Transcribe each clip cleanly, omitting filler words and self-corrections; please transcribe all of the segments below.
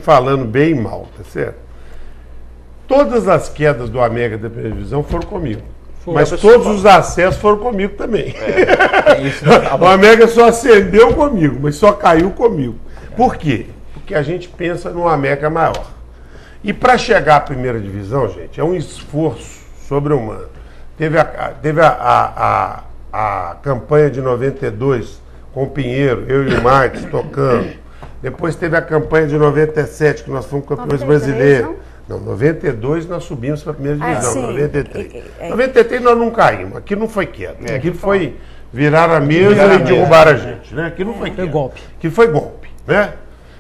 falando bem e mal, tá certo? Todas as quedas do América da primeira divisão foram comigo. Mas todos os acessos foram comigo também. O América só ascendeu comigo, mas só caiu comigo. Por quê? Porque a gente pensa num América maior. E para chegar à primeira divisão, gente, é um esforço sobre-humano. Teve a campanha de 92 com o Pinheiro, eu e o Marques tocando. Depois teve a campanha de 97, que nós fomos campeões brasileiros. Não, 92 nós subimos para a primeira divisão, 93. 93 nós não caímos, aqui não foi queda. Aquilo foi virar a mesa e derrubar a gente, né? Aquilo não foi queda. Golpe. Aquilo foi golpe, né?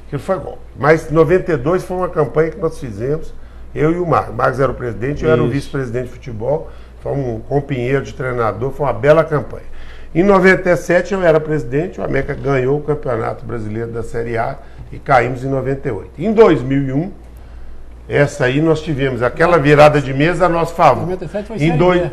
Aquilo foi golpe. Mas 92 foi uma campanha que nós fizemos, eu e o Marcos. O Marcos era o presidente, eu era o vice-presidente de futebol, fomos com o Pinheiro de treinador, foi uma bela campanha. Em 97 eu era presidente, o América ganhou o Campeonato Brasileiro da Série A e caímos em 98. Em 2001, essa aí nós tivemos aquela virada de mesa a nosso favor. 97 foi Série B.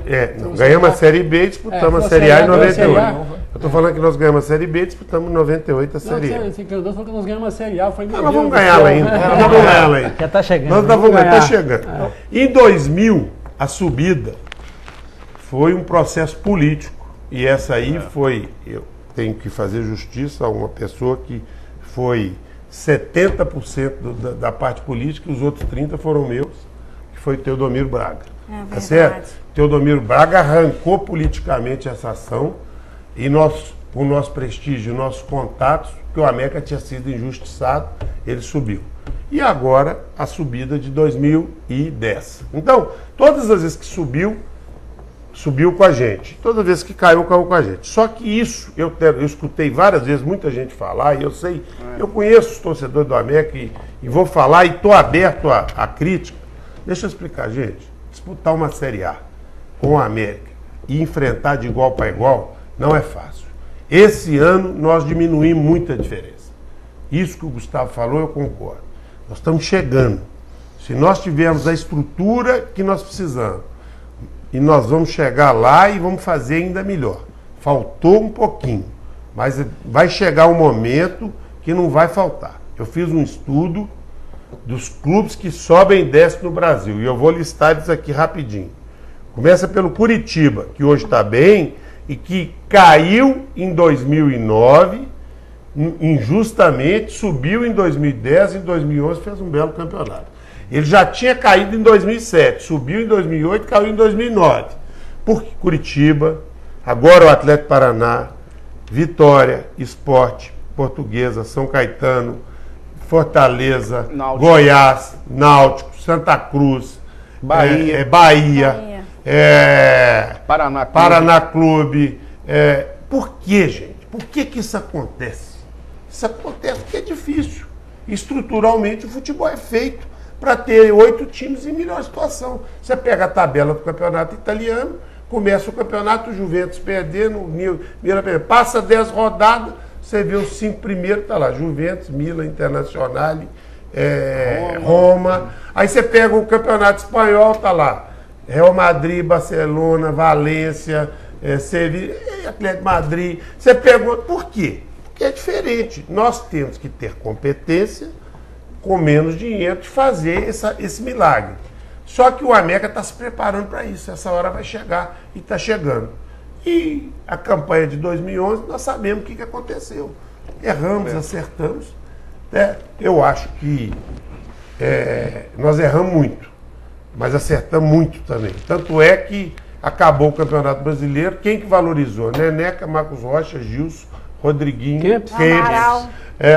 Ganhamos a Série B e disputamos a Série A em 98. Eu estou falando que nós ganhamos a Série B e disputamos em 98 a Série A. Você falou que nós ganhamos a Série A. Nós vamos ganhar ela ainda. Nós vamos ganhar ela ainda. Já está chegando. Nós vamos ganhar, está chegando. Em 2000, a subida foi um processo político. E essa aí foi, eu tenho que fazer justiça a uma pessoa que foi 70% da parte política e os outros 30% foram meus, que foi Teodomiro Braga. Tá certo? Teodomiro Braga arrancou politicamente essa ação e o nosso prestígio, nossos contatos, que o América tinha sido injustiçado, ele subiu. E agora a subida de 2010. Então, todas as vezes que subiu com a gente. Toda vez que caiu com a gente. Só que isso, eu escutei várias vezes muita gente falar, e eu sei, eu conheço os torcedores do América e vou falar, e estou aberto à crítica. Deixa eu explicar, gente. Disputar uma Série A com o América e enfrentar de igual para igual não é fácil. Esse ano nós diminuímos muita diferença. Isso que o Gustavo falou, eu concordo. Nós estamos chegando. Se nós tivermos a estrutura que nós precisamos, e nós vamos chegar lá e vamos fazer ainda melhor. Faltou um pouquinho, mas vai chegar um momento que não vai faltar. Eu fiz um estudo dos clubes que sobem e descem no Brasil, e eu vou listar eles aqui rapidinho. Começa pelo Curitiba, que hoje está bem, e que caiu em 2009, injustamente, subiu em 2010, e em 2011 fez um belo campeonato. Ele já tinha caído em 2007, subiu em 2008, caiu em 2009. Porque Curitiba, agora o Atlético Paraná, Vitória, Sport, Portuguesa, São Caetano, Fortaleza, Náutico. Goiás, Náutico, Santa Cruz, Bahia, Paraná Clube. Por que, gente? Por que isso acontece? Isso acontece porque é difícil. Estruturalmente o futebol é feito para ter 8 times em melhor situação. Você pega a tabela do campeonato italiano, começa o campeonato, o Juventus perdendo, passa 10 rodadas, você vê os 5 primeiros, tá lá, Juventus, Milan, Internacional, Roma. Aí você pega o campeonato espanhol, tá lá, Real Madrid, Barcelona, Valência, Sevilla, Atlético Madrid. Você pega, por quê? Porque é diferente. Nós temos que ter competência com menos dinheiro de fazer esse milagre. Só que o América está se preparando para isso. Essa hora vai chegar e está chegando. E a campanha de 2011, nós sabemos o que aconteceu. Erramos, acertamos. Né? Eu acho que nós erramos muito, mas acertamos muito também. Tanto é que acabou o Campeonato Brasileiro. Quem que valorizou? Neneca, Marcos Rocha, Gilson, Rodriguinho, Kempis,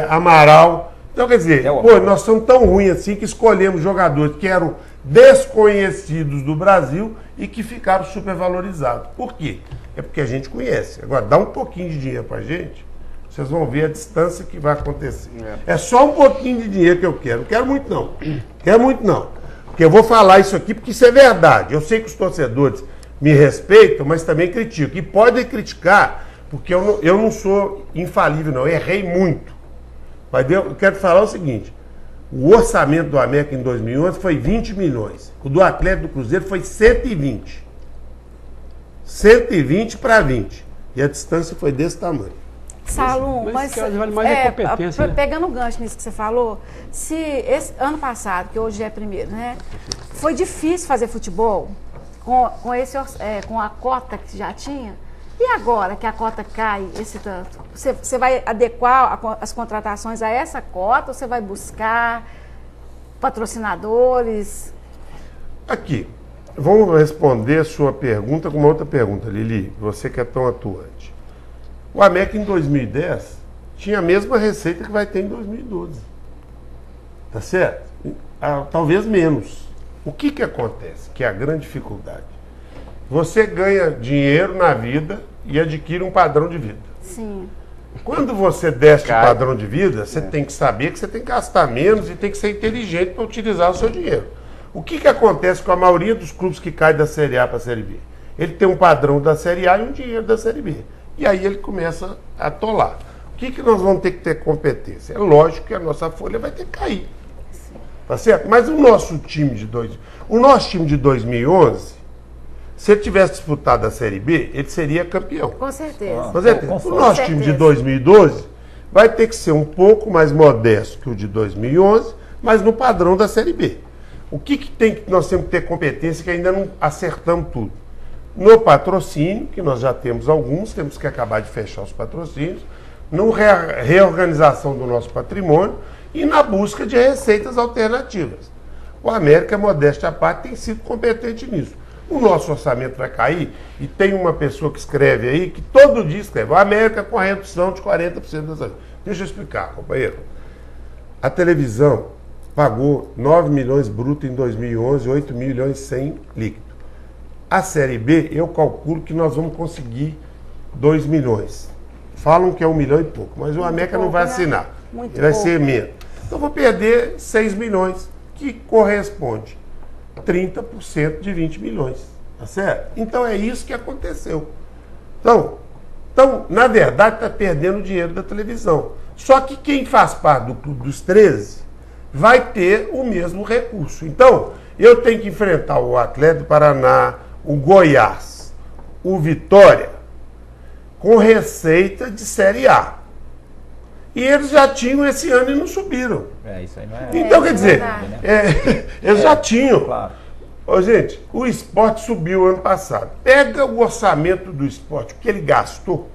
Amaral. Então, quer dizer, nós somos tão ruins assim que escolhemos jogadores que eram desconhecidos do Brasil e que ficaram supervalorizados. Por quê? É porque a gente conhece. Agora, dá um pouquinho de dinheiro pra gente, vocês vão ver a distância que vai acontecer. É só um pouquinho de dinheiro que eu quero. Não quero muito, não. Quero muito, não. Porque eu vou falar isso aqui porque isso é verdade. Eu sei que os torcedores me respeitam, mas também criticam. E podem criticar, porque eu não sou infalível, não. Eu errei muito. Mas eu quero falar o seguinte, o orçamento do América em 2011 foi 20 milhões. O do Atlético do Cruzeiro foi 120. 120 para 20. E a distância foi desse tamanho. Salum, mas vale mais a competência, né? Pegando o gancho nisso que você falou, se esse ano passado, que hoje é primeiro, né, foi difícil fazer futebol com a cota que já tinha, e agora que a cota cai esse tanto? Você vai adequar as contratações a essa cota ou você vai buscar patrocinadores? Aqui, vamos responder a sua pergunta com uma outra pergunta, Lili, você que é tão atuante. O América em 2010 tinha a mesma receita que vai ter em 2012. Tá certo? Talvez menos. O que acontece? Que é a grande dificuldade. Você ganha dinheiro na vida e adquire um padrão de vida. Sim. Quando você desce o padrão de vida, você tem que saber que você tem que gastar menos e tem que ser inteligente para utilizar o seu dinheiro. O que acontece com a maioria dos clubes que caem da Série A para a Série B? Ele tem um padrão da Série A e um dinheiro da Série B. E aí ele começa a atolar. O que nós vamos ter que ter competência? É lógico que a nossa folha vai ter que cair. Tá certo? Mas o nosso time de 2011, se ele tivesse disputado a Série B, ele seria campeão. Com certeza. O nosso time de 2012 vai ter que ser um pouco mais modesto que o de 2011, mas no padrão da Série B. O que nós temos que ter competência que ainda não acertamos tudo? No patrocínio, que nós já temos alguns, temos que acabar de fechar os patrocínios, na reorganização do nosso patrimônio e na busca de receitas alternativas. O América, modéstia à parte, tem sido competente nisso. O nosso orçamento vai cair e tem uma pessoa que escreve aí, que todo dia escreve, o América com a redução de 40% das ações. Deixa eu explicar, companheiro. A televisão pagou 9 milhões bruto em 2011, 8 milhões 100 líquido. A Série B, eu calculo que nós vamos conseguir 2 milhões. Falam que é 1 milhão e pouco, mas o América não vai assinar. Ele vai ser menos. Então, vou perder 6 milhões, que corresponde a 30% de 20 milhões. Tá certo? Então, é isso que aconteceu. Então na verdade, está perdendo o dinheiro da televisão. Só que quem faz parte do Clube dos 13 vai ter o mesmo recurso. Então, eu tenho que enfrentar o Atlético do Paraná, o Goiás, o Vitória, com receita de Série A. E eles já tinham esse ano e não subiram. Isso aí não é. Então, quer dizer, eles já tinham. Claro. Gente, o Sport subiu ano passado. Pega o orçamento do Sport, o que ele gastou,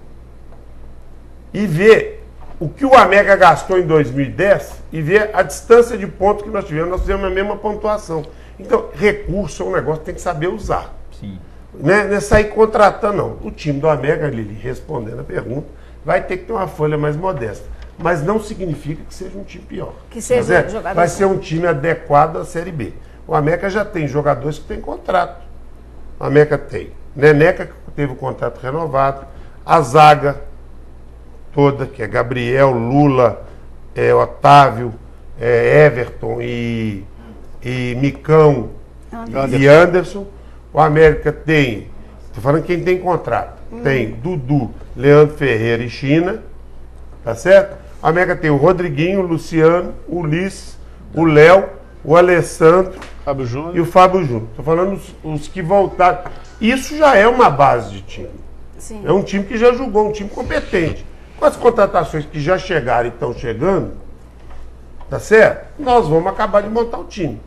e vê o que o América gastou em 2010 e vê a distância de pontos que nós tivemos. Nós fizemos a mesma pontuação. Então, recurso é um negócio que tem que saber usar. Sim. Não é sair contratando, não. O time do América, Lili, respondendo a pergunta, vai ter que ter uma folha mais modesta. Mas não significa que seja um time pior. Que seja jogador. Vai ser um time adequado à Série B. O América já tem jogadores que têm contrato. O América tem Neneca, que teve o contrato renovado, a zaga toda, que é Gabriel, Lula, Otávio, Everton e Micão e Anderson. O América tem, estou falando quem tem contrato, tem Dudu, Leandro Ferreira e China, tá certo? O América tem o Rodriguinho, o Luciano, o Ulisses, o Léo, o Alessandro e o Fábio Júnior. Estou falando os que voltaram. Isso já é uma base de time. Sim. É um time que já jogou, um time competente. Com as contratações que já chegaram e estão chegando, tá certo? Nós vamos acabar de montar o time.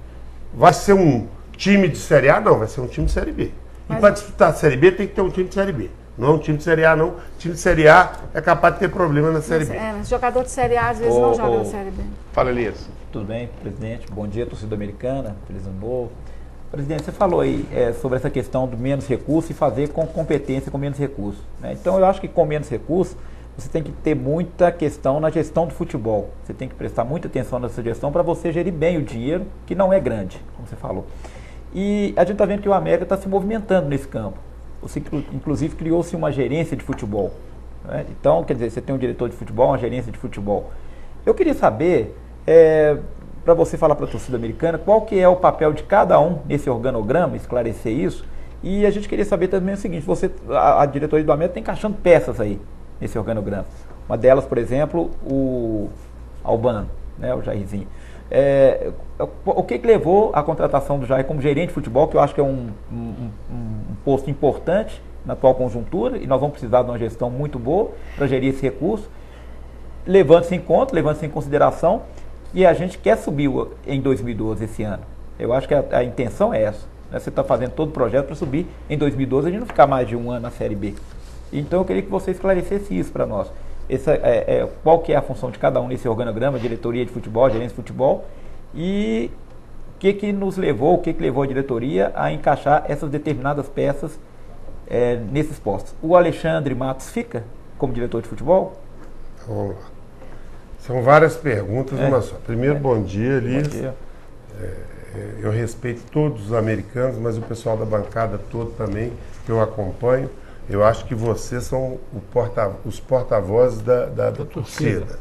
Vai ser um time de Série A? Não, vai ser um time de Série B. E para disputar a Série B tem que ter um time de Série B. Não é um time de Série A, não. O time de Série A é capaz de ter problema na Série B. Mas jogador de Série A às vezes não joga na Série B. Fala, Elias. Tudo bem, presidente? Bom dia, torcida americana. Feliz ano novo. Presidente, você falou aí sobre essa questão do menos recurso e fazer com competência com menos recurso, né? Então, eu acho que com menos recurso, você tem que ter muita questão na gestão do futebol. Você tem que prestar muita atenção nessa gestão para você gerir bem o dinheiro, que não é grande, como você falou. E a gente está vendo que o América está se movimentando nesse campo. Você, inclusive, criou-se uma gerência de futebol, né? Então, quer dizer, você tem um diretor de futebol, uma gerência de futebol. Eu queria saber, para você falar para a torcida americana, qual que é o papel de cada um nesse organograma, esclarecer isso. E a gente queria saber também o seguinte, a diretoria do América está encaixando peças aí nesse organograma. Uma delas, por exemplo, o Albano, né, o Jairzinho. O que levou à contratação do Jair como gerente de futebol, que eu acho que é um posto importante na atual conjuntura, e nós vamos precisar de uma gestão muito boa para gerir esse recurso. levando-se em conta, levando-se em consideração, e a gente quer subir em 2012 esse ano. Eu acho que a intenção é essa. Né? Você está fazendo todo o projeto para subir em 2012, a gente não ficar mais de um ano na Série B. Então eu queria que você esclarecesse isso para nós. Qual que é a função de cada um nesse organograma, diretoria de futebol, gerência de futebol, e o que nos levou, o que levou a diretoria a encaixar essas determinadas peças nesses postos. O Alexandre Matos fica como diretor de futebol? Vamos lá. São várias perguntas, uma só. Primeiro, bom dia, Elias. Bom dia. Eu respeito todos os americanos, mas o pessoal da bancada todo também, que eu acompanho. Eu acho que vocês são os porta-vozes da torcida.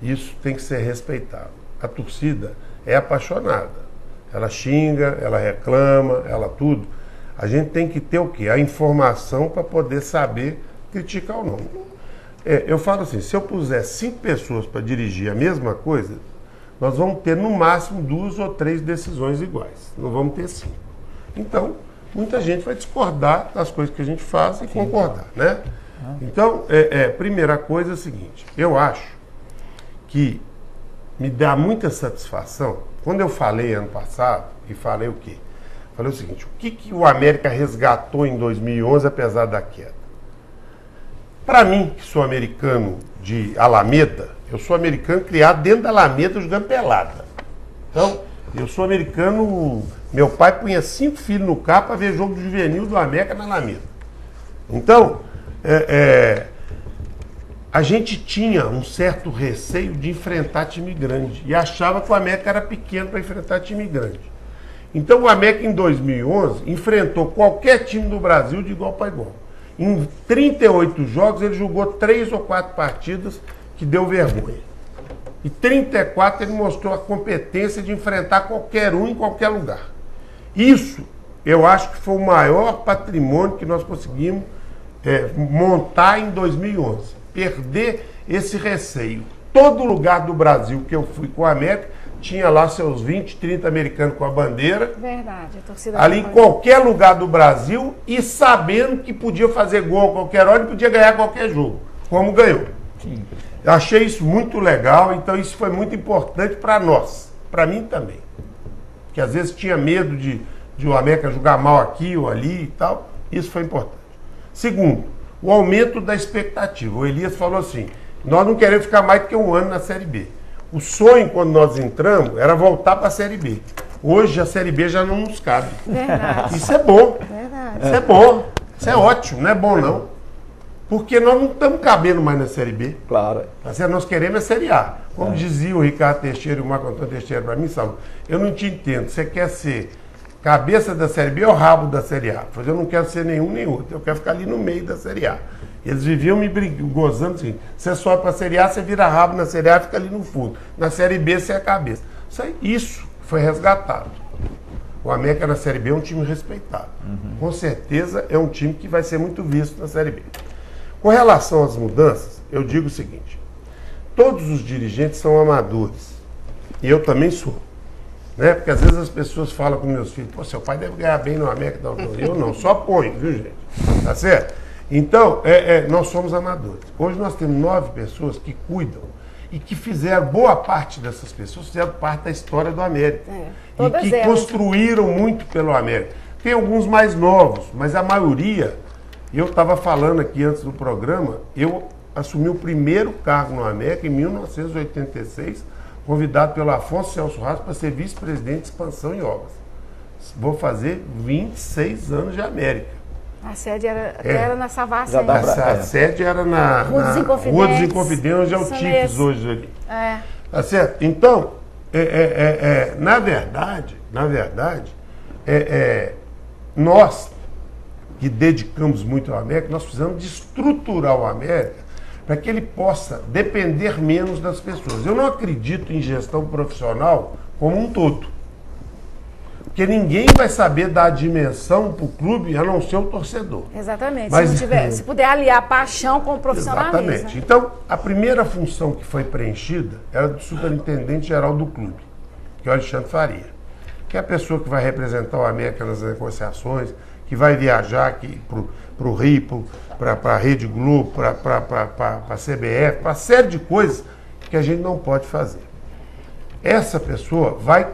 Isso tem que ser respeitado. A torcida é apaixonada. Ela xinga, ela reclama, ela tudo. A gente tem que ter o quê? A informação para poder saber criticar ou não. Eu falo assim, se eu puser 5 pessoas para dirigir a mesma coisa, nós vamos ter no máximo 2 ou 3 decisões iguais. Não vamos ter 5. Então, muita gente vai discordar das coisas que a gente faz e concordar, né? Então, primeira coisa é a seguinte, eu acho que me dá muita satisfação, quando eu falei ano passado, e falei o quê? Falei o seguinte, o que o América resgatou em 2011, apesar da queda? Para mim, que sou americano de Alameda, eu sou americano criado dentro da Alameda jogando pelada. Então, eu sou americano, meu pai punha 5 filhos no carro para ver jogo do juvenil do América na Alameda. Então, a gente tinha um certo receio de enfrentar time grande e achava que o América era pequeno para enfrentar time grande. Então, o América em 2011 enfrentou qualquer time do Brasil de igual para igual. Em 38 jogos, ele jogou 3 ou 4 partidas que deu vergonha. E 34 ele mostrou a competência de enfrentar qualquer um em qualquer lugar. Isso, eu acho que foi o maior patrimônio que nós conseguimos montar em 2011. Perder esse receio. Todo lugar do Brasil que eu fui com a América, tinha lá seus 20, 30 americanos com a bandeira. Verdade, a torcida ali em qualquer lugar do Brasil e sabendo que podia fazer gol a qualquer hora e podia ganhar qualquer jogo, como ganhou. Sim. Eu achei isso muito legal, então isso foi muito importante para nós, para mim também. Que às vezes tinha medo de o América jogar mal aqui ou ali e tal, isso foi importante. Segundo, o aumento da expectativa. O Elias falou assim, nós não queremos ficar mais do que um ano na Série B. O sonho, quando nós entramos, era voltar para a Série B. Hoje, a Série B já não nos cabe. Verdade. Isso é bom. Verdade. Isso é bom. Isso é ótimo. Não é bom, não. Porque nós não estamos cabendo mais na Série B. Claro. Nós queremos a Série A. Como dizia o Ricardo Teixeira e o Marco Antônio Teixeira para mim, sabe? Eu não te entendo. Você quer ser cabeça da Série B ou rabo da Série A? Eu não quero ser nenhum nem outro. Eu quero ficar ali no meio da Série A. Eles viviam me gozando assim, você sobe para a Série A, você vira rabo na Série A, fica ali no fundo. Na Série B, você é a cabeça. Isso foi resgatado. O América na Série B é um time respeitado. Com certeza é um time que vai ser muito visto na Série B. Com relação às mudanças, eu digo o seguinte, todos os dirigentes são amadores. E eu também sou. Né? Porque às vezes as pessoas falam com meus filhos, pô, seu pai deve ganhar bem no América. Eu não, só ponho, viu, gente? Tá certo? Então, nós somos amadores. Hoje nós temos 9 pessoas que cuidam e que fizeram, boa parte dessas pessoas fizeram parte da história do América. E que construíram muito pelo América. Tem alguns mais novos, mas a maioria, eu estava falando aqui antes do programa, eu assumi o primeiro cargo no América em 1986, convidado pelo Afonso Celso Ramos para ser vice-presidente de expansão e obras. Vou fazer 26 anos de América. A sede era na Savassi. A sede era na Rua dos Inconfidentes, onde é o TIPS hoje ali. Tá certo? Então, na verdade, nós que dedicamos muito ao América, nós precisamos de estruturar o América para que ele possa depender menos das pessoas. Eu não acredito em gestão profissional como um todo. Porque ninguém vai saber dar a dimensão para o clube a não ser o torcedor. Exatamente. Mas, se puder aliar paixão com o profissionalismo. Exatamente. Então, a primeira função que foi preenchida era do superintendente geral do clube, que é o Alexandre Faria, que é a pessoa que vai representar o América nas negociações, que vai viajar aqui para o Rio, para a Rede Globo, para a CBF, para uma série de coisas que a gente não pode fazer. Essa pessoa vai